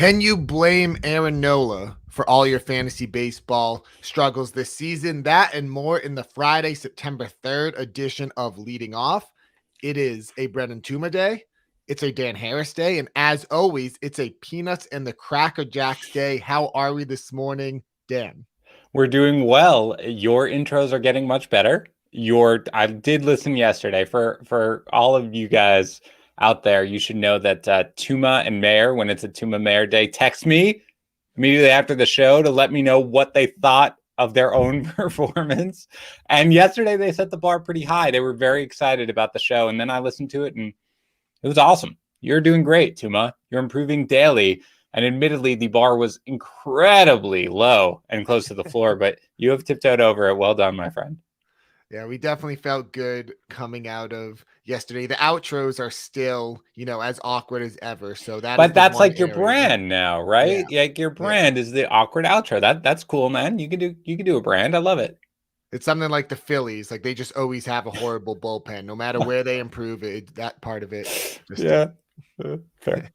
Can you blame Aaron Nola for all your fantasy baseball struggles this season? That and more in the Friday, September 3rd edition of Leading Off. It is a Brendan Tuma day. It's a Dan Harris day. And as always, it's a Peanuts and the Cracker Jacks day. How are we this morning, Dan? We're doing well. Your intros are getting much better. I did listen yesterday. For all of you guys out there, you should know that Tuma and Mayor, when it's a Tuma Mayor day, text me immediately after the show to let me know what they thought of their own performance. And yesterday they set the bar pretty high. They were very excited about the show. And then I listened to it and it was awesome. You're doing great, Tuma. You're improving daily. And admittedly, the bar was incredibly low and close to the floor, but you have tiptoed over it. Well done, my friend. Yeah, we definitely felt good coming out of yesterday. The outros are still, as awkward as ever. So That's like your brand now, right? Yeah. Like your brand is the awkward outro. That's cool, man. You can do a brand. I love it. It's something like the Phillies. Like they just always have a horrible bullpen. No matter where they improve it, that part of it. Yeah. Fair.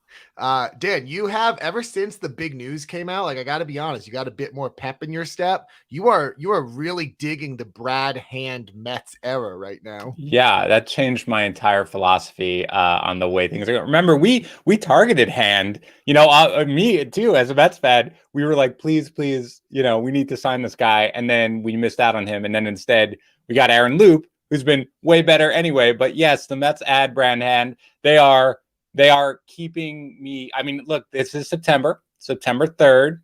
Dan, you have ever since the big news came out, like I gotta be honest, you got a bit more pep in your step. You are really digging the Brad Hand Mets era right now. Yeah, that changed my entire philosophy on the way things are going. Remember, we targeted Hand, me too, as a Mets fan. We were like, please, we need to sign this guy. And then we missed out on him. And then instead we got Aaron Loop, who's been way better anyway. But yes, the Mets add Brad Hand. They are keeping me. I mean, look, this is September 3rd.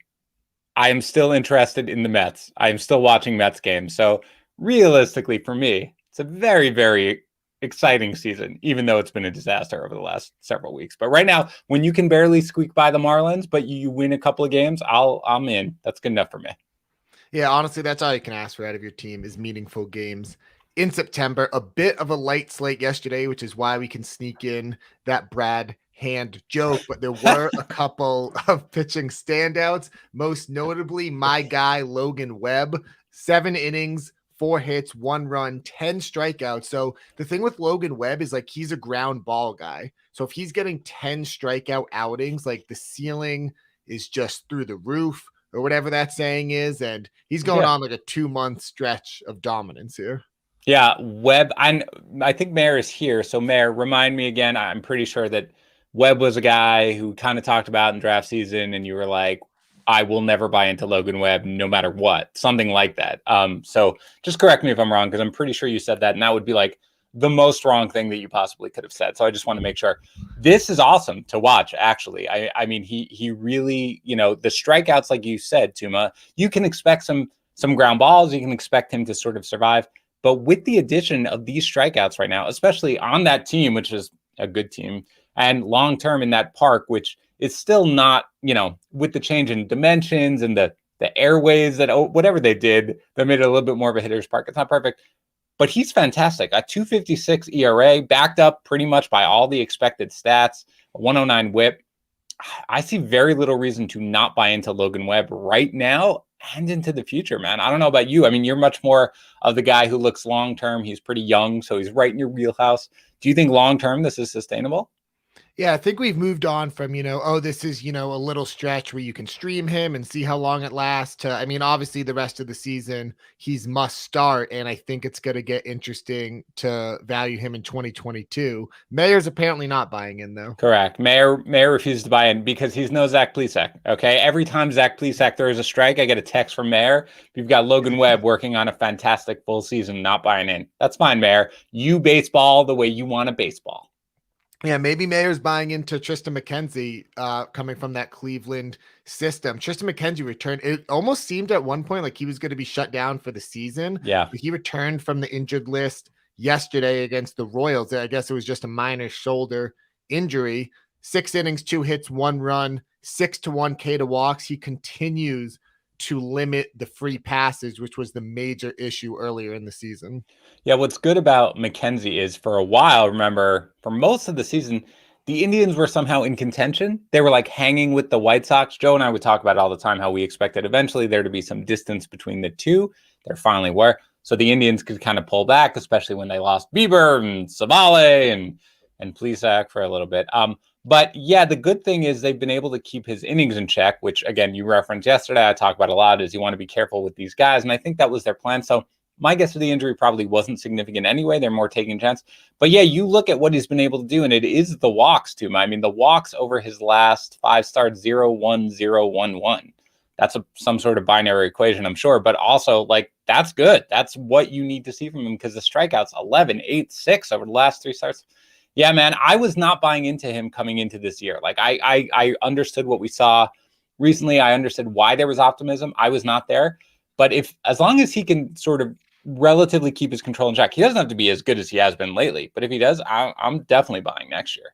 I am still interested in the Mets. I am still watching Mets games. So realistically, for me, it's a very, very exciting season, even though it's been a disaster over the last several weeks. But right now, when you can barely squeak by the Marlins, but you win a couple of games, I'm in. That's good enough for me. Yeah, honestly, that's all you can ask for out of your team is meaningful games. In September, a bit of a light slate yesterday, which is why we can sneak in that Brad Hand joke, but there were a couple of pitching standouts, most notably my guy, Logan Webb, 7 innings, 4 hits, 1 run, 10 strikeouts. So the thing with Logan Webb is like he's a ground ball guy. So if he's getting 10 strikeout outings, like the ceiling is just through the roof or whatever that saying is. And he's going on like a 2-month stretch of dominance here. Yeah, Webb. I think Mayor is here. So Mayor, remind me again. I'm pretty sure that Webb was a guy who kind of talked about in draft season, and you were like, I will never buy into Logan Webb no matter what, something like that. So just correct me if I'm wrong, because I'm pretty sure you said that, and that would be like the most wrong thing that you possibly could have said. So I just want to make sure. This is awesome to watch, actually. I mean, he really, the strikeouts, like you said, Tuma, you can expect some ground balls. You can expect him to sort of survive. But with the addition of these strikeouts right now, especially on that team, which is a good team, and long-term in that park, which is still not, with the change in dimensions and the airways that whatever they did, that made it a little bit more of a hitter's park. It's not perfect, but he's fantastic. A 2.56 ERA, backed up pretty much by all the expected stats, a 109 whip. I see very little reason to not buy into Logan Webb right now and into the future, man. I don't know about you. I mean, you're much more of the guy who looks long-term. He's pretty young, so he's right in your wheelhouse. Do you think long-term this is sustainable? Yeah, I think we've moved on from, this is, a little stretch where you can stream him and see how long it lasts to, I mean, obviously the rest of the season, he's must start. And I think it's going to get interesting to value him in 2022. Mayer's apparently not buying in though. Correct. Mayor refuses to buy in because he's no Zach Plesac. Okay. Every time Zach Plesac throws a strike, I get a text from Mayor. We've got Logan Webb working on a fantastic full season, not buying in. That's fine, Mayor. You baseball the way you want to baseball. Yeah, maybe Mayer's buying into Tristan McKenzie coming from that Cleveland system. Tristan McKenzie returned. It almost seemed at one point like he was going to be shut down for the season. Yeah. But he returned from the injured list yesterday against the Royals. I guess it was just a minor shoulder injury. 6 innings, 2 hits, 1 run, 6-1 K to walks. He continues to limit the free passes, which was the major issue earlier in the season. Yeah, what's good about McKenzie is for a while, remember, for most of the season, the Indians were somehow in contention. They were like hanging with the White Sox. Joe and I would talk about it all the time, how we expected eventually there to be some distance between the two. There finally were. So the Indians could kind of pull back, especially when they lost Bieber and Savale and Plesac for a little bit. But yeah, the good thing is they've been able to keep his innings in check, which again, you referenced yesterday. I talk about a lot is you want to be careful with these guys. And I think that was their plan. So my guess for the injury probably wasn't significant anyway. They're more taking a chance. But yeah, you look at what he's been able to do, and it is the walks too. I mean, the walks over his last 5 starts, 0-1-0-1-1. That's some sort of binary equation, I'm sure. But also, like, that's good. That's what you need to see from him because the strikeouts 11, 8, 6 over the last 3 starts. Yeah, man, I was not buying into him coming into this year. Like I understood what we saw recently. I understood why there was optimism. I was not there. But as long as he can sort of relatively keep his control in check, he doesn't have to be as good as he has been lately. But if he does, I'm definitely buying next year.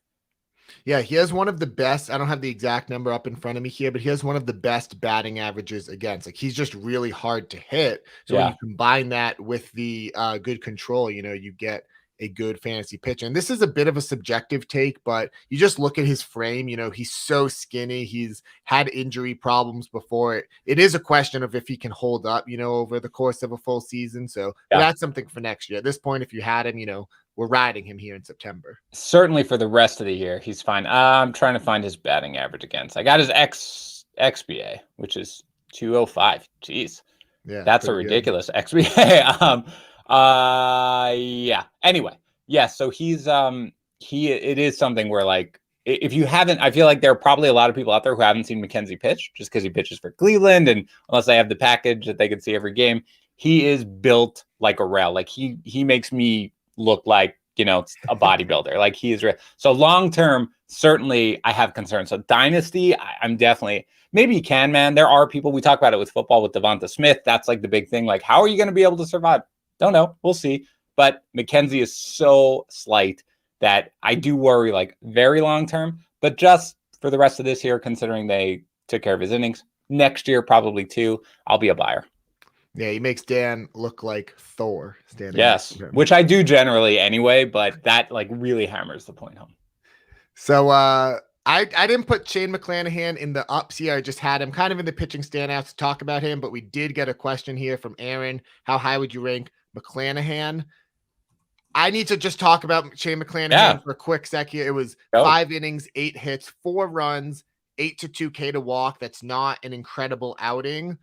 Yeah, he has one of the best. I don't have the exact number up in front of me here, but he has one of the best batting averages against. Like he's just really hard to hit. So when you combine that with the good control, you get a good fantasy pitcher. And this is a bit of a subjective take, but you just look at his frame, he's so skinny. He's had injury problems before. It is a question of if he can hold up, over the course of a full season. So that's something for next year. At this point, if you had him, we're riding him here in September. Certainly for the rest of the year, he's fine. I'm trying to find his batting average against. I got his XBA, which is 205. Jeez. Yeah. That's a ridiculous good. XBA. Yeah. Anyway, yeah. So he's it is something where, like, if you haven't, I feel like there are probably a lot of people out there who haven't seen McKenzie pitch just because he pitches for Cleveland, and unless they have the package that they can see every game, he is built like a rail. Like he makes me look like a bodybuilder. Like he is so long term. Certainly, I have concerns. So dynasty, I'm definitely. Maybe you can, man. There are people, we talk about it with football with Devonta Smith. That's like the big thing. Like, how are you going to be able to survive? Don't know. We'll see. But McKenzie is so slight that I do worry, like, very long term. But just for the rest of this year, considering they took care of his innings, next year probably too, I'll be a buyer. Yeah, he makes Dan look like Thor standing. Yes, which I do generally anyway, but that like really hammers the point home. So I didn't put Shane McClanahan in the ups here. I just had him kind of in the pitching standouts to talk about him, but we did get a question here from Aaron. How high would you rank McClanahan? I need to just talk about Shane McClanahan for a quick sec here. It was 5 innings, 8 hits, 4 runs, 8-2 K to walk. That's not an incredible outing.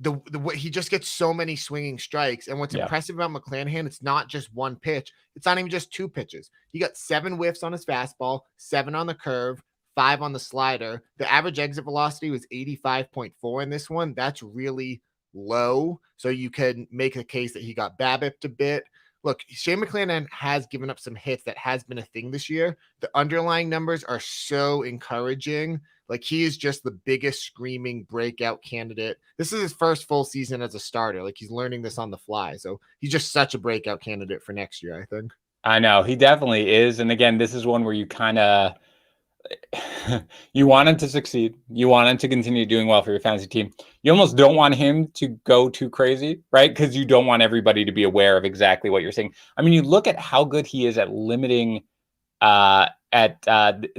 The he just gets so many swinging strikes. And what's impressive about McClanahan, it's not just one pitch. It's not even just 2 pitches. He got 7 whiffs on his fastball, 7 on the curve, 5 on the slider. The average exit velocity was 85.4 in this one. That's really low. So you can make a case that he got BABIP'd a bit. Look, Shane McClanahan has given up some hits. That has been a thing this year. The underlying numbers are so encouraging. Like, he is just the biggest screaming breakout candidate. This is his first full season as a starter. Like, he's learning this on the fly. So he's just such a breakout candidate for next year, I think. I know, he definitely is. And again, this is one where you kind of you want him to succeed. You want him to continue doing well for your fantasy team. You almost don't want him to go too crazy, right? Because you don't want everybody to be aware of exactly what you're saying. I mean, you look at how good he is at limiting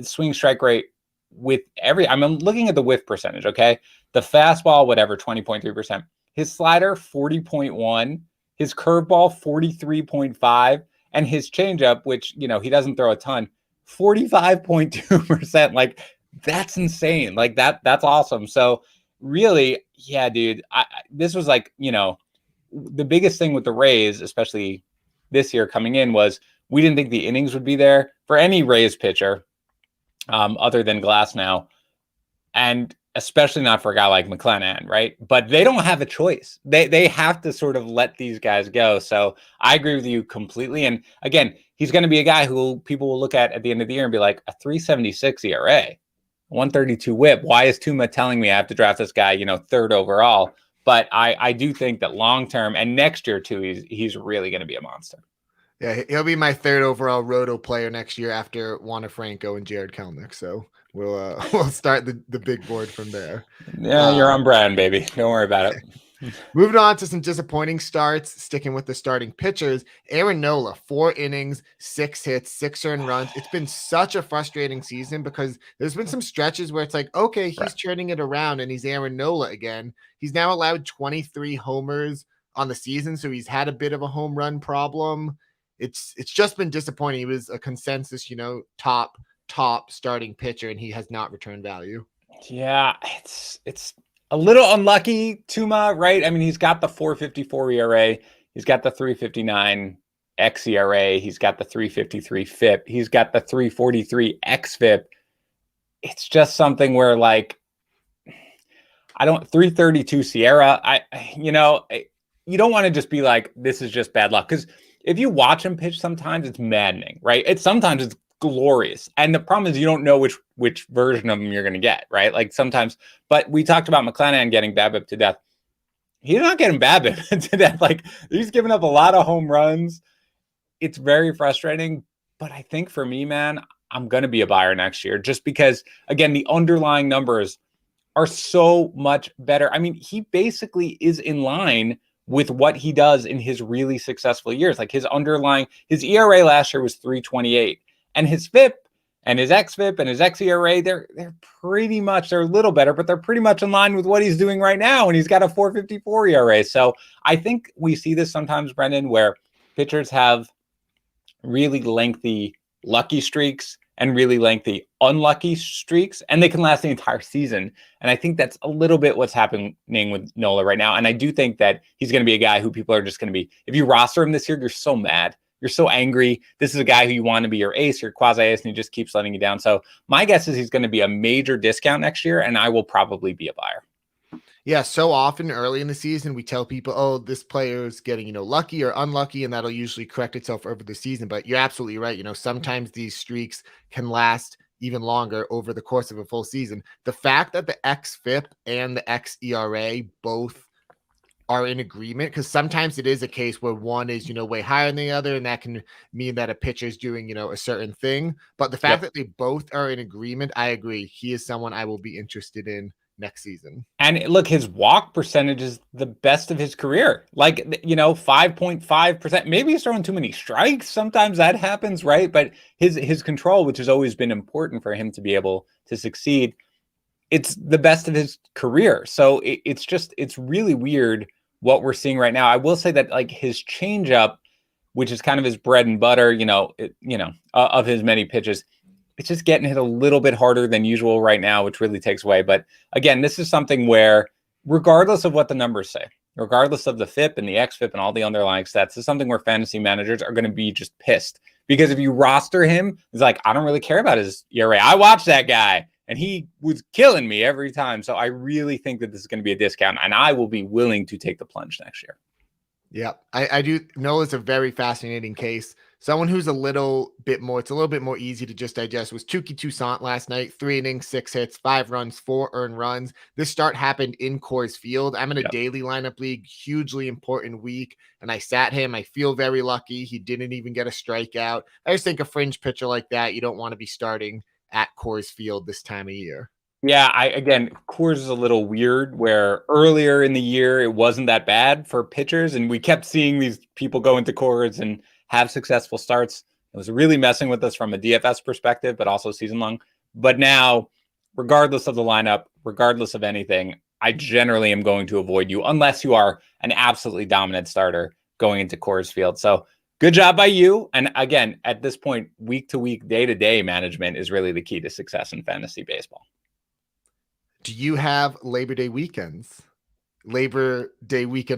swing strike rate with I'm looking at the whiff percentage, okay? The fastball, whatever, 20.3%. His slider, 40.1. His curveball, 43.5. And his changeup, which, he doesn't throw a ton, 45.2%. Like, that's insane. Like, that's awesome. So really, yeah, dude, this was like, the biggest thing with the Rays, especially this year coming in, was we didn't think the innings would be there for any Rays pitcher other than Glasnow, and especially not for a guy like McClanahan, right? But they don't have a choice. They have to sort of let these guys go. So I agree with you completely. And again, he's going to be a guy who people will look at the end of the year and be like, a 3.76 ERA, 132 WHIP. Why is Tuma telling me I have to draft this guy, 3rd overall? But I do think that long term and next year too, he's really going to be a monster. Yeah, he'll be my 3rd overall roto player next year after Juan Franco and Jared Kelnick. So we'll start the big board from there. Yeah, you're on brand, baby. Don't worry about it. Moving on to some disappointing starts, sticking with the starting pitchers. Aaron Nola, 4 innings, 6 hits, 6 earned runs. It's been such a frustrating season because there's been some stretches where it's like, okay, he's turning it around and he's Aaron Nola again. He's now allowed 23 homers on the season, so he's had a bit of a home run problem. It's just been disappointing. He was a consensus, top top starting pitcher, and he has not returned value. Yeah, it's a little unlucky, Tuma, right? I mean, he's got the 4.54 ERA, he's got the 3.59 xERA, he's got the 3.53 FIP, he's got the 3.43 xFIP. It's just something where, like, I don't 3.32 Sierra. You don't want to just be like, this is just bad luck, because if you watch him pitch, sometimes it's maddening, right? Sometimes it's glorious, and the problem is you don't know which version of him you're going to get, right? Like sometimes, but we talked about McClanahan getting BABIP to death. He's not getting BABIP to death. Like, he's giving up a lot of home runs. It's very frustrating, but I think for me, man, I'm going to be a buyer next year, just because, again, the underlying numbers are so much better. I mean, he basically is in line with what he does in his really successful years. Like, his ERA last year was 3.28, and his FIP and his xFIP and his xERA, they're a little better, but they're pretty much in line with what he's doing right now. And he's got a 4.54 ERA. So I think we see this sometimes, Brendan, where pitchers have really lengthy lucky streaks and really lengthy unlucky streaks, and they can last the entire season. And I think that's a little bit what's happening with Nola right now. And I do think that he's going to be a guy who people are just going to be, if you roster him this year, you're so mad. You're so angry. This is a guy who you want to be your ace, your quasi-ace, and he just keeps letting you down. So my guess is he's going to be a major discount next year, and I will probably be a buyer. Yeah, so often early in the season, we tell people, oh, this player is getting, lucky or unlucky, and that'll usually correct itself over the season. But you're absolutely right. Sometimes these streaks can last even longer over the course of a full season. The fact that the xFIP and the xERA both are in agreement, because sometimes it is a case where one is, way higher than the other, and that can mean that a pitcher is doing, a certain thing. But the fact that they both are in agreement, I agree. He is someone I will be interested in next season. And look, his walk percentage is the best of his career. Like, 5.5%. Maybe he's throwing too many strikes. Sometimes that happens, right? But his control, which has always been important for him to be able to succeed, it's the best of his career. So it's really weird what we're seeing right now. I will say that, like, his changeup, which is kind of his bread and butter, of his many pitches, it's just getting hit a little bit harder than usual right now, which really takes away. But again, this is something where, regardless of what the numbers say, regardless of the FIP and the xFIP and all the underlying stats, this is something where fantasy managers are going to be just pissed. Because if you roster him, it's like, I don't really care about his ERA. I watched that guy, and he was killing me every time. So I really think that this is going to be a discount, and I will be willing to take the plunge next year. Yeah, I do know it's a very fascinating case. Someone who's it's a little bit more easy to just digest was Touki Toussaint last night. 3 innings, 6 hits, 5 runs, 4 earned runs. This start happened in Coors Field. I'm in a daily lineup league, hugely important week, and I sat him. I feel very lucky. He didn't even get a strikeout. I just think a fringe pitcher like that, you don't want to be starting at Coors Field this time of year. Yeah, again, Coors is a little weird, where earlier in the year it wasn't that bad for pitchers, and we kept seeing these people go into Coors and have successful starts. It was really messing with us from a DFS perspective, but also season long. But now, regardless of the lineup, regardless of anything, I generally am going to avoid you unless you are an absolutely dominant starter going into Coors Field. So good job by you. And again, at this point, week to week, day to day management is really the key to success in fantasy baseball. Do you have Labor Day weekend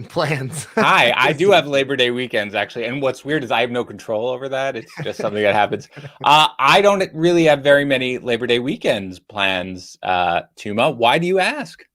plans? Hi, I do have Labor Day weekends, actually. And what's weird is I have no control over that. It's just something that happens. I don't really have very many Labor Day weekends plans, Tuma. Why do you ask?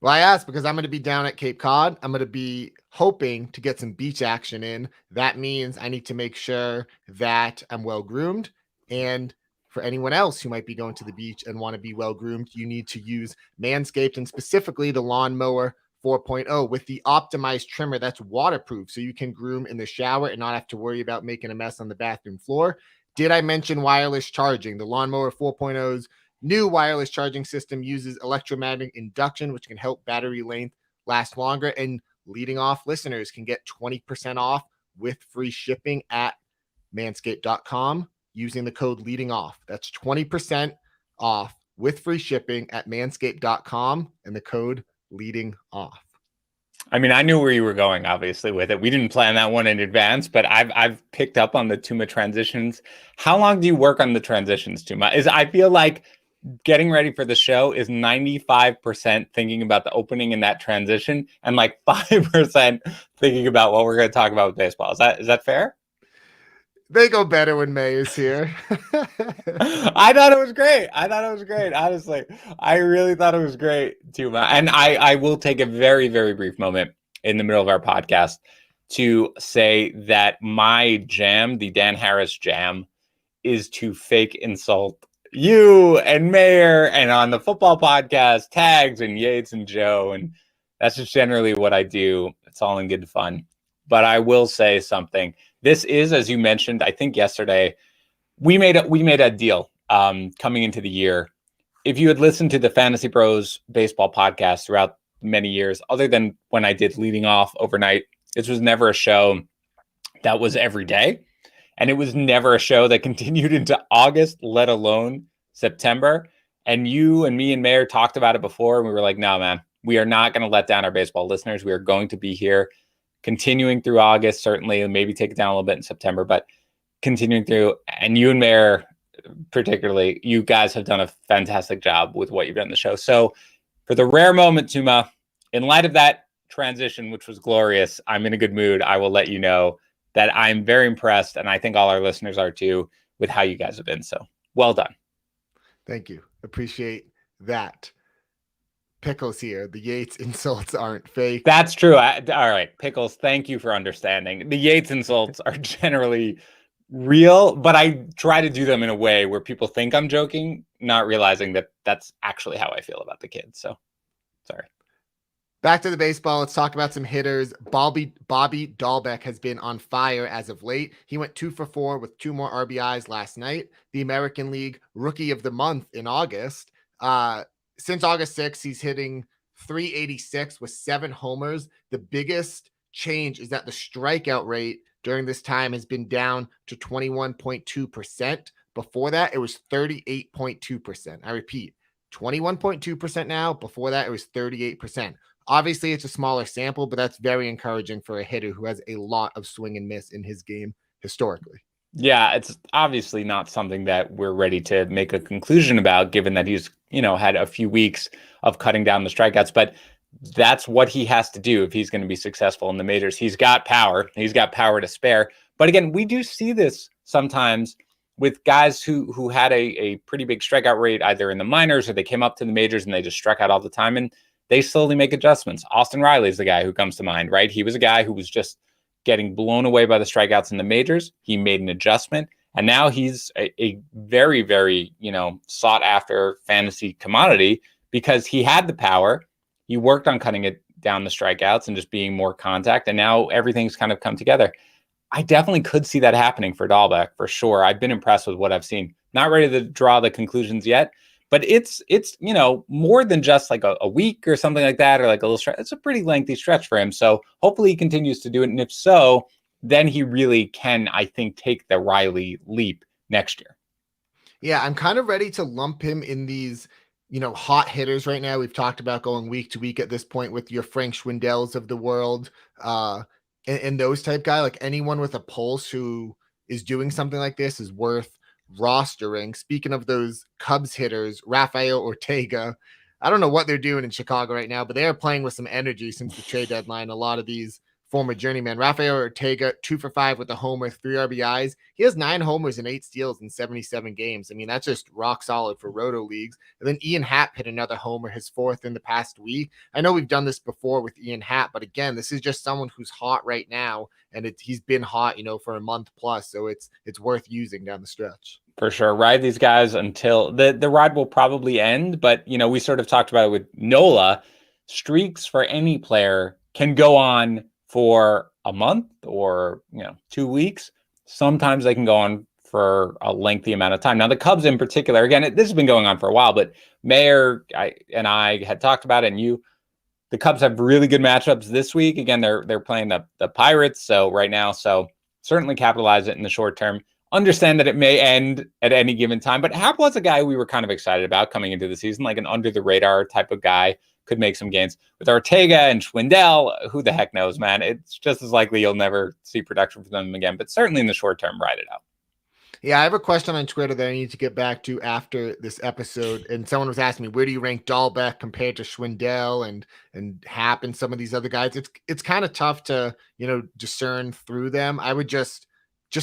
Well, I asked because I'm going to be down at Cape Cod. I'm going to be hoping to get some beach action in. That means I need to make sure that I'm well groomed. And for anyone else who might be going to the beach and want to be well groomed, you need to use Manscaped, and specifically the Lawnmower 4.0 with the optimized trimmer that's waterproof, so you can groom in the shower and not have to worry about making a mess on the bathroom floor. Did I mention wireless charging? The Lawnmower 4.0's new wireless charging system uses electromagnetic induction, which can help battery length last longer. And leading off listeners can get 20% off with free shipping at manscaped.com using the code leading off. That's 20% off with free shipping at manscaped.com and the code leading off. I mean, I knew where you were going, obviously, with it. We didn't plan that one in advance, but I've picked up on the Tuma transitions. How long do you work on the transitions, Tuma? I feel like getting ready for the show is 95% thinking about the opening and that transition, and like 5% thinking about what we're going to talk about with baseball. Is that fair? They go better when May is here. I thought it was great. I thought it was great. Honestly, I really thought it was great, Tuma. And I will take a very, very brief moment in the middle of our podcast to say that my jam, the Dan Harris jam, is to fake insult you and Mayor and on the football podcast, Tags and Yates and Joe. And that's just generally what I do. It's all in good fun. But I will say something. This is, as you mentioned, I think yesterday, we made a deal coming into the year. If you had listened to the Fantasy Pros baseball podcast throughout many years, other than when I did leading off overnight, this was never a show that was every day. And it was never a show that continued into August, let alone September. And you and me and Mayor talked about it before. And we were like, no, man, we are not going to let down our baseball listeners. We are going to be here continuing through August, certainly, and maybe take it down a little bit in September, but continuing through. And you and Mayor, particularly, you guys have done a fantastic job with what you've done in the show. So for the rare moment, Tuma, in light of that transition, which was glorious, I'm in a good mood. I will let you know that I'm very impressed, and I think all our listeners are too, with how you guys have been. So well done. Thank you. Appreciate that. Pickles here. The Yates insults aren't fake. That's true. All right, Pickles, thank you for understanding. The Yates insults are generally real, but I try to do them in a way where people think I'm joking, not realizing that that's actually how I feel about the kids. So sorry. Back to the baseball. Let's talk about some hitters. Bobby Dahlbeck has been on fire as of late. He went 2 for 4 with 2 more RBIs last night. The American League Rookie of the Month in August. Since August 6th, he's hitting .386 with 7 homers. The biggest change is that the strikeout rate during this time has been down to 21.2%. Before that, it was 38.2%. I repeat, 21.2% now. Before that, it was 38%. Obviously, it's a smaller sample, but that's very encouraging for a hitter who has a lot of swing and miss in his game historically. Yeah, it's obviously not something that we're ready to make a conclusion about, given that he's, had a few weeks of cutting down the strikeouts. But that's what he has to do if he's going to be successful in the majors. He's got power. He's got power to spare. But again, we do see this sometimes with guys who had a pretty big strikeout rate, either in the minors or they came up to the majors and they just struck out all the time. And they slowly make adjustments. Austin Riley is the guy who comes to mind, right? He was a guy who was just getting blown away by the strikeouts in the majors. He made an adjustment, and now he's a very, very, sought after fantasy commodity because he had the power. He worked on cutting it down the strikeouts and just being more contact, and now everything's kind of come together. I definitely could see that happening for Dahlbeck for sure. I've been impressed with what I've seen. Not ready to draw the conclusions yet, but it's more than just like a week or something like that, or like a little stretch. It's a pretty lengthy stretch for him. So hopefully he continues to do it. And if so, then he really can, I think, take the Riley leap next year. Yeah, I'm kind of ready to lump him in these, hot hitters right now. We've talked about going week to week at this point with your Frank Schwindells of the world, and those type guy. Like anyone with a pulse who is doing something like this is worth rostering. Speaking of those Cubs hitters, Rafael Ortega, I don't know what they're doing in Chicago right now, but they are playing with some energy since the trade deadline. A lot of these former journeyman. Rafael Ortega, 2 for 5 with a homer, 3 RBIs. He has 9 homers and 8 steals in 77 games. I mean, that's just rock solid for roto leagues. And then Ian Happ hit another homer, his 4th in the past week. I know we've done this before with Ian Happ, but again, this is just someone who's hot right now, and he's been hot, for a month plus. So it's worth using down the stretch. For sure. Ride these guys until the ride will probably end. But, we sort of talked about it with Nola. Streaks for any player can go on for a month or, 2 weeks. Sometimes they can go on for a lengthy amount of time. Now, the Cubs in particular, again, this has been going on for a while, but Mayor and I had talked about it, and the Cubs have really good matchups this week. Again, they're playing the Pirates, so right now, so certainly capitalize it in the short term. Understand that it may end at any given time, but Happ was a guy we were kind of excited about coming into the season, like an under the radar type of guy, could make some gains. With Ortega and Schwindel, who the heck knows, man? It's just as likely you'll never see production from them again, but certainly in the short term, ride it out. Yeah, I have a question on Twitter that I need to get back to after this episode. And someone was asking me, where do you rank Dahlbeck compared to Schwindel and Happ and some of these other guys? It's kind of tough to, discern through them. I would just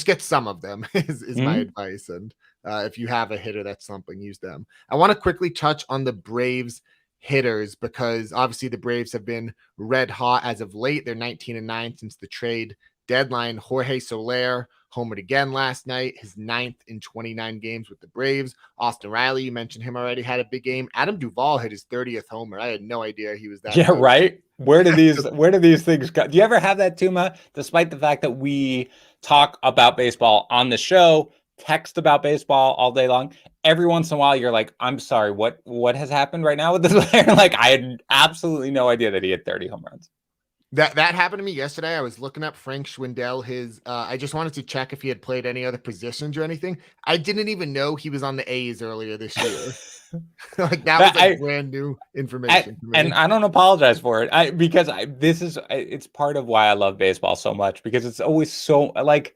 get some of them is my advice. And if you have a hitter that's slumping, use them. I want to quickly touch on the Braves hitters because obviously the Braves have been red hot as of late. They're 19-9 since the trade deadline. Jorge Soler homered again last night, his 9th in 29 games with the Braves. Austin Riley, you mentioned him already, had a big game. Adam Duvall hit his 30th homer. I had no idea he was that good. Right. Where do these things go? Do you ever have that, Tuma? Despite the fact that we talk about baseball on the show, text about baseball all day long, every once in a while you're like, I'm sorry, what has happened right now with this player? Like, I had absolutely no idea that he had 30 home runs. That happened to me yesterday. I was looking up Frank Schwindel. I just wanted to check if he had played any other positions or anything. I didn't even know he was on the A's earlier this year. Like that was brand new information for me. And I don't apologize for it. It's part of why I love baseball so much, because it's always so, like,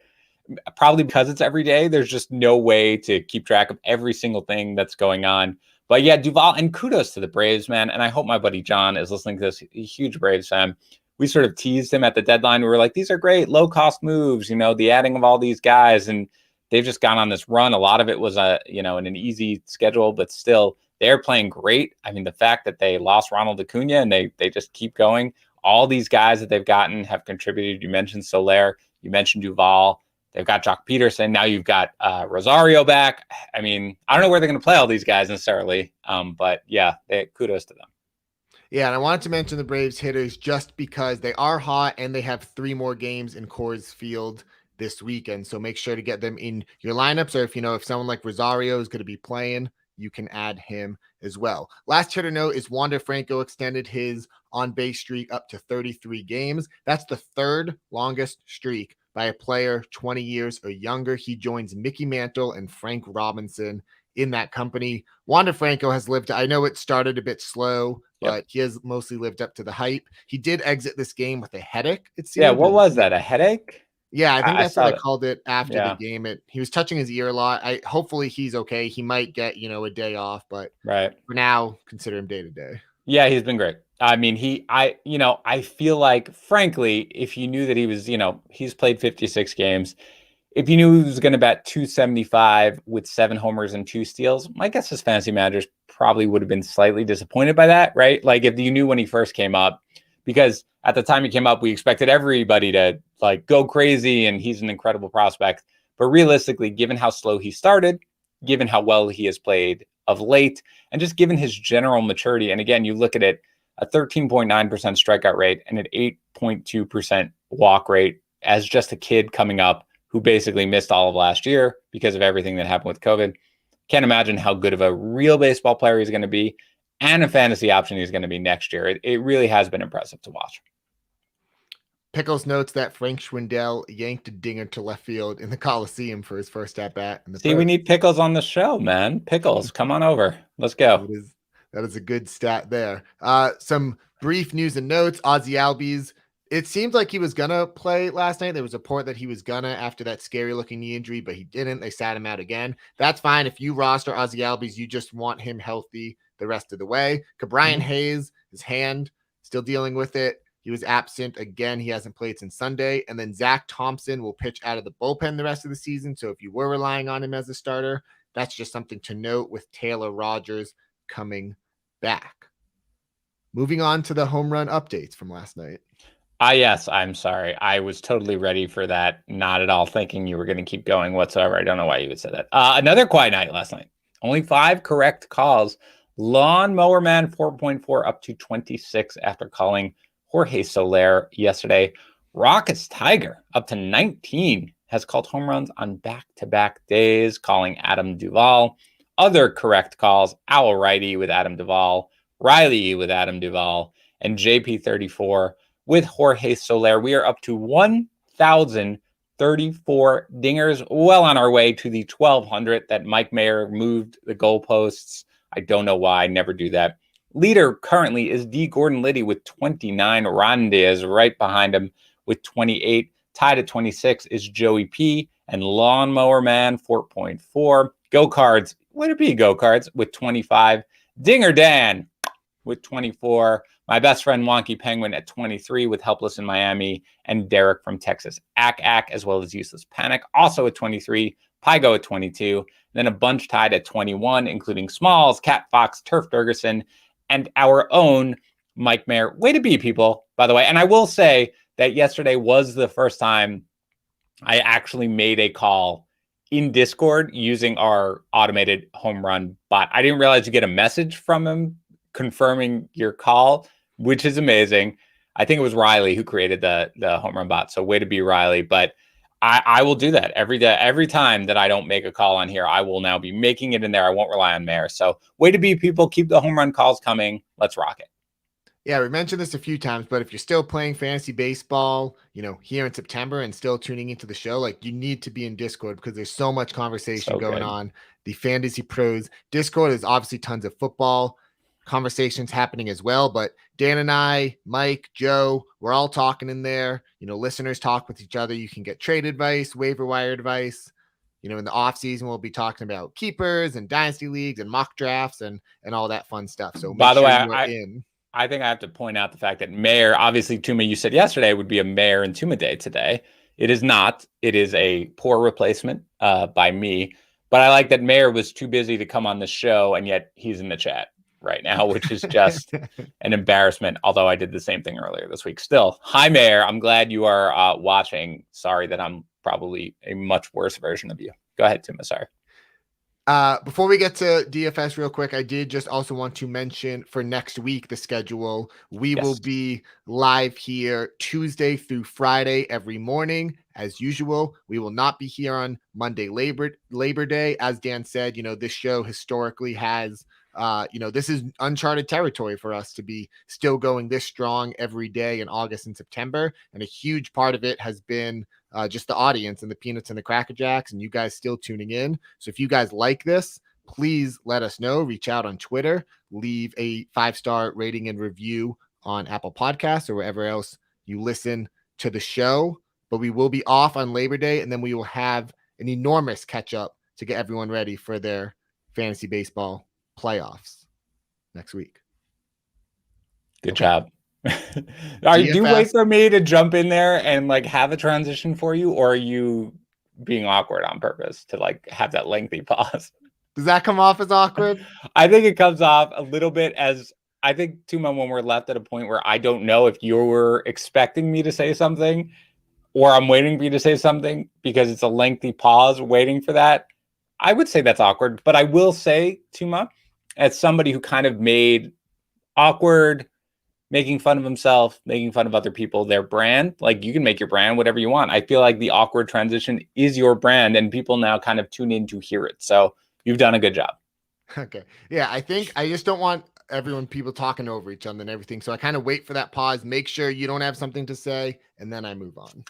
probably because it's every day, there's just no way to keep track of every single thing that's going on. But yeah, Duvall, and kudos to the Braves, man. And I hope my buddy John is listening to this. He's a huge Braves fan. We sort of teased him at the deadline. We were like, these are great low-cost moves, the adding of all these guys. And they've just gone on this run. A lot of it was, in an easy schedule, but still, they're playing great. I mean, the fact that they lost Ronald Acuna and they just keep going. All these guys that they've gotten have contributed. You mentioned Soler. You mentioned Duvall. They've got Jock Peterson. Now you've got Rosario back. I mean, I don't know where they're going to play all these guys necessarily. But yeah, kudos to them. Yeah, and I wanted to mention the Braves hitters just because they are hot and they have 3 more games in Coors Field this weekend. So make sure to get them in your lineups, or if someone like Rosario is going to be playing, you can add him as well. Last hitter note is Wander Franco extended his on-base streak up to 33 games. That's the 3rd longest streak by a player 20 years or younger. He joins Mickey Mantle and Frank Robinson in that company. Wander Franco has lived, I know it started a bit slow, but he has mostly lived up to the hype. He did exit this game with a headache, it seems. Yeah, what was that, a headache? Yeah, I think that's what I called it after the game. He was touching his ear a lot. Hopefully he's okay. He might get, a day off, but for now, consider him day to day. Yeah, he's been great. I mean, I feel like, frankly, if you knew that he was, he's played 56 games. If you knew he was going to bat 275 with 7 homers and 2 steals, my guess is fantasy managers probably would have been slightly disappointed by that, right? Like, if you knew when he first came up, because at the time he came up, we expected everybody to go crazy, and he's an incredible prospect. But realistically, given how slow he started, given how well he has played of late, and just given his general maturity, and again, you look at it, a 13.9% strikeout rate and an 8.2% walk rate as just a kid coming up who basically missed all of last year because of everything that happened with COVID. Can't imagine how good of a real baseball player he's going to be and a fantasy option he's going to be next year. It really has been impressive to watch. Pickles notes that Frank Schwindel yanked a dinger to left field in the Coliseum for his first at-bat. We need Pickles on the show, man. Pickles, come on over. Let's go. That is a good stat there. Some brief news and notes. Ozzie Albies, it seemed like he was going to play last night. There was a report that he was going to after that scary-looking knee injury, but he didn't. They sat him out again. That's fine. If you roster Ozzie Albies, you just want him healthy the rest of the way. Brian Hayes, his hand, still dealing with it. He was absent again. He hasn't played since Sunday. And then Zach Thompson will pitch out of the bullpen the rest of the season. So if you were relying on him as a starter, that's just something to note with Taylor Rogers coming back. Moving on to the home run updates from last night. Yes, I'm sorry. I was totally ready for that. Not at all thinking you were going to keep going whatsoever. I don't know why you would say that. Another quiet night last night. Only 5 correct calls. Lawnmower Man 4.4 up to 26 after calling Jorge Soler yesterday. Rockets Tiger up to 19 has called home runs on back-to-back days, calling Adam Duvall. Other correct calls, Owl Righty with Adam Duvall, Riley with Adam Duvall, and JP34 with Jorge Soler. We are up to 1,034 dingers, well on our way to the 1,200 that Mike Mayer moved the goalposts. I don't know why. I never do that. Leader currently is D. Gordon Liddy with 29. Randy is right behind him with 28. Tied at 26 is Joey P. and Lawnmower Man 4.4. Go Cards, would it be Go Cards with 25. Dinger Dan with 24. My best friend Wonky Penguin at 23 with Helpless in Miami, and Derek from Texas Ack, as well as Useless Panic, also at 23. Pygo at 22. Then a bunch tied at 21, including Smalls, Cat Fox, Turf Durgerson, and our own Mike Mayer. Way to be, people, by the way. And I will say that yesterday was the first time I actually made a call in Discord using our automated home run bot. I didn't realize you get a message from him confirming your call, which is amazing. I think it was Riley who created the home run bot. So way to be, Riley. But I will do that every day. Every time that I don't make a call on here, I will now be making it in there. I won't rely on Mayor. So way to be, people. Keep the home run calls coming. Let's rock it. Yeah, we mentioned this a few times, but if you're still playing fantasy baseball, here in September and still tuning into the show, like, you need to be in Discord because there's so much conversation going on. The Fantasy Pros Discord is obviously tons of football conversations happening as well, but Dan and I, Mike, Joe, we're all talking in there. Listeners talk with each other. You can get trade advice, waiver wire advice. In the off season, we'll be talking about keepers and dynasty leagues and mock drafts and all that fun stuff. So by the way, I think I have to point out the fact that Mayor, obviously, Tuma, you said yesterday would be a Mayor and Tuma day today. It is not. It is a poor replacement by me. But I like that Mayor was too busy to come on the show, and yet he's in the chat right now, which is just an embarrassment, although I did the same thing earlier this week. Still, hi, Mayor. I'm glad you are watching. Sorry that I'm probably a much worse version of you. Go ahead, Tuma. Sorry. Before we get to DFS real quick, I did just also want to mention for next week, the schedule. We will be live here Tuesday through Friday every morning. As usual, we will not be here on Monday, Labor Day. As Dan said, this show historically has, this is uncharted territory for us to be still going this strong every day in August and September. And a huge part of it has been just the audience and the Peanuts and the Cracker Jacks and you guys still tuning in. So if you guys like this, please let us know. Reach out on Twitter, leave a 5-star rating and review on Apple Podcasts or wherever else you listen to the show. But we will be off on Labor Day, and then we will have an enormous catch up to get everyone ready for their fantasy baseball playoffs next week. Good job. Do you wait for me to jump in there and have a transition for you, or are you being awkward on purpose to have that lengthy pause? Does that come off as awkward? I think it comes off a little bit as, I think, Tuma, when we're left at a point where I don't know if you were expecting me to say something or I'm waiting for you to say something because it's a lengthy pause waiting for that, I would say that's awkward. But I will say, Tuma, as somebody who kind of made awkward, making fun of himself, making fun of other people, their brand, you can make your brand whatever you want. I feel like the awkward transition is your brand and people now kind of tune in to hear it. So you've done a good job. Okay. Yeah, I think I just don't want people talking over each other and everything. So I kind of wait for that pause, make sure you don't have something to say, and then I move on.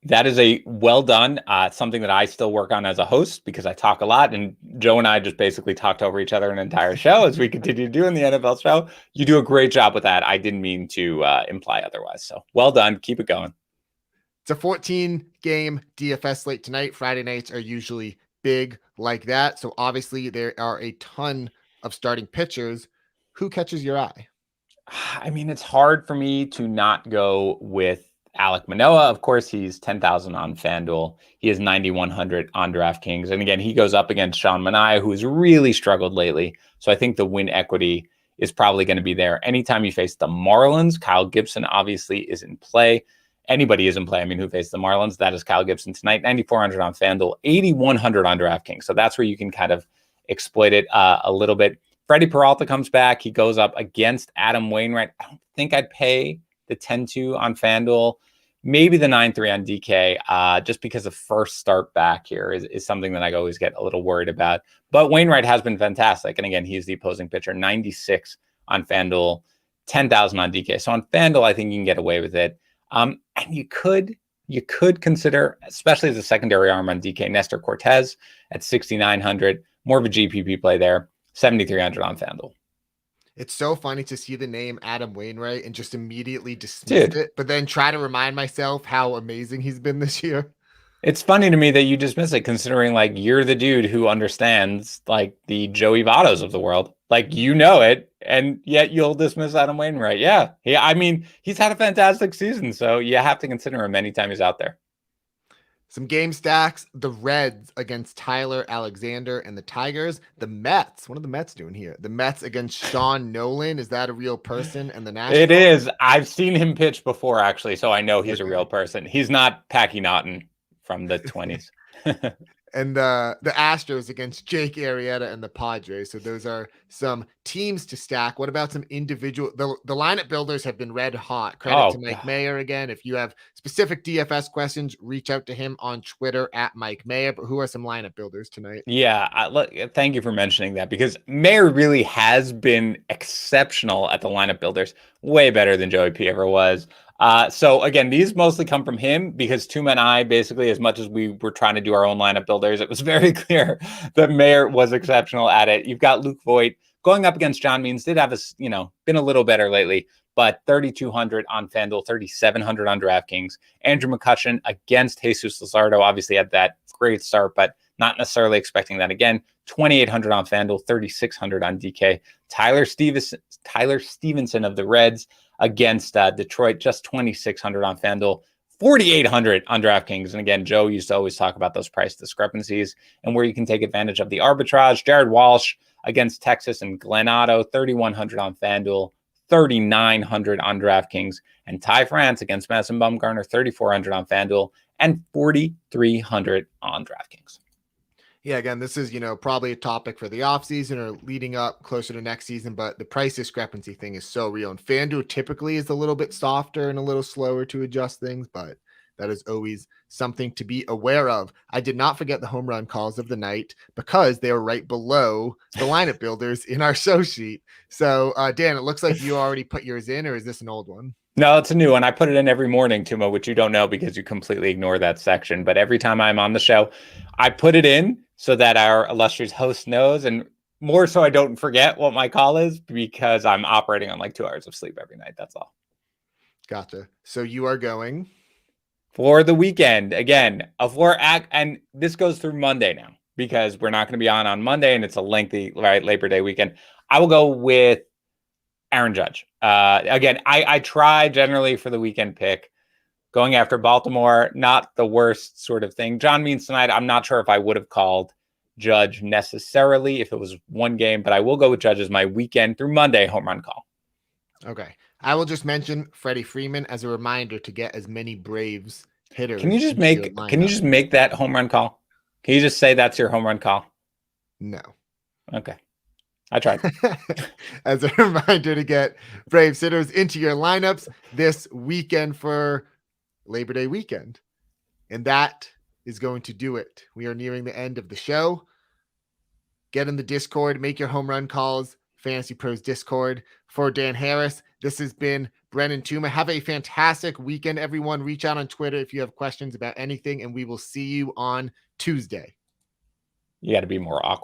That is a well done. Something that I still work on as a host because I talk a lot, and Joe and I just basically talked over each other an entire show as we continue doing the NFL show. You do a great job with that. I didn't mean to imply otherwise. So well done. Keep it going. It's a 14-game DFS slate tonight. Friday nights are usually big like that. So obviously there are a ton of starting pitchers. Who catches your eye? I mean, it's hard for me to not go with Alek Manoah. Of course, he's 10,000 on FanDuel. He is 9,100 on DraftKings. And again, he goes up against Sean Manaea, who has really struggled lately. So I think the win equity is probably going to be there. Anytime you face the Marlins, Kyle Gibson obviously is in play. Anybody is in play. I mean, who faced the Marlins? That is Kyle Gibson tonight. 9,400 on FanDuel, 8,100 on DraftKings. So that's where you can kind of exploit it a little bit. Freddie Peralta comes back. He goes up against Adam Wainwright. I don't think I'd pay the 10-2 on FanDuel, maybe the 9-3 on DK, just because the first start back here is something that I always get a little worried about. But Wainwright has been fantastic. And again, he's the opposing pitcher, 96 on FanDuel, 10,000 on DK. So on FanDuel, I think you can get away with it. And you could consider, especially as a secondary arm on DK, Nestor Cortez at 6,900, more of a GPP play there, 7,300 on FanDuel. It's so funny to see the name Adam Wainwright and just immediately dismiss Dude, it, but then try to remind myself how amazing he's been this year. it's funny to me that you dismiss it, considering like you're the dude who understands like the Joey Vottos of the world. Like you know it, and yet you'll dismiss Adam Wainwright. Yeah. I mean, he's had a fantastic season, so you have to consider him anytime he's out there. Some game stacks, the Reds against Tyler Alexander and the Tigers. The Mets, what are the Mets doing here? The Mets against Sean Nolan. Is that a real person? And the Nationals? It is. I've seen him pitch before, actually, so I know he's a real person. He's not Packy Naughton from the 20s. And the Astros against Jake Arrieta and the Padres. So those are some teams to stack. What about some individual? The lineup builders have been red hot. Credit to Mike Mayer again. If you have specific DFS questions, reach out to him on Twitter at Mike Mayer. But who are some lineup builders tonight? Yeah, thank you for mentioning that, because Mayer really has been exceptional at the lineup builders, way better than Joey P ever was. So again, these mostly come from him because Tuma and I, basically, as much as we were trying to do our own lineup builders, it was very clear that Mayer was exceptional at it. You've got Luke Voigt going up against John Means, did have been a little better lately, but 3,200 on FanDuel, 3,700 on DraftKings. Andrew McCutcheon against Jesus Luzardo obviously had that great start, but not necessarily expecting that again. 2,800 on FanDuel, 3,600 on DK. Tyler Stevenson of the Reds against Detroit, just 2,600 on FanDuel, 4,800 on DraftKings. And again, Joe used to always talk about those price discrepancies and where you can take advantage of the arbitrage. Jared Walsh against Texas and Glen Otto, 3,100 on FanDuel, 3,900 on DraftKings. And Ty France against Madison Bumgarner, 3,400 on FanDuel and 4,300 on DraftKings. Yeah, again, this is, probably a topic for the offseason or leading up closer to next season, but the price discrepancy thing is so real. And FanDuel typically is a little bit softer and a little slower to adjust things, but that is always something to be aware of. I did not forget the home run calls of the night because they were right below the lineup builders in our show sheet. So, Dan, it looks like you already put yours in, or is this an old one? No, it's a new one. I put it in every morning, Tuma, which you don't know because you completely ignore that section. But every time I'm on the show, I put it in so that our illustrious host knows, and more so I don't forget what my call is, because I'm operating on like 2 hours of sleep every night. That's all. Gotcha. So you are going for the weekend again. And this goes through Monday now because we're not going to be on Monday, and it's a lengthy Labor Day weekend. I will go with Aaron Judge. Again, I try generally for the weekend pick. Going after Baltimore, not the worst sort of thing. John Means tonight, I'm not sure if I would have called Judge necessarily if it was one game, but I will go with Judge as my weekend through Monday home run call. Okay. I will just mention Freddie Freeman as a reminder to get as many Braves hitters. Can you just make that home run call? Can you just say that's your home run call? No. Okay. I tried. As a reminder to get Braves hitters into your lineups this weekend for Labor Day weekend. And that is going to do it. We are nearing the end of the show. Get in the Discord, make your home run calls, Fantasy Pros Discord. For Dan Harris, this has been Brendan Tuma. Have a fantastic weekend, everyone. Reach out on Twitter if you have questions about anything, and we will see you on Tuesday. You got to be more awkward.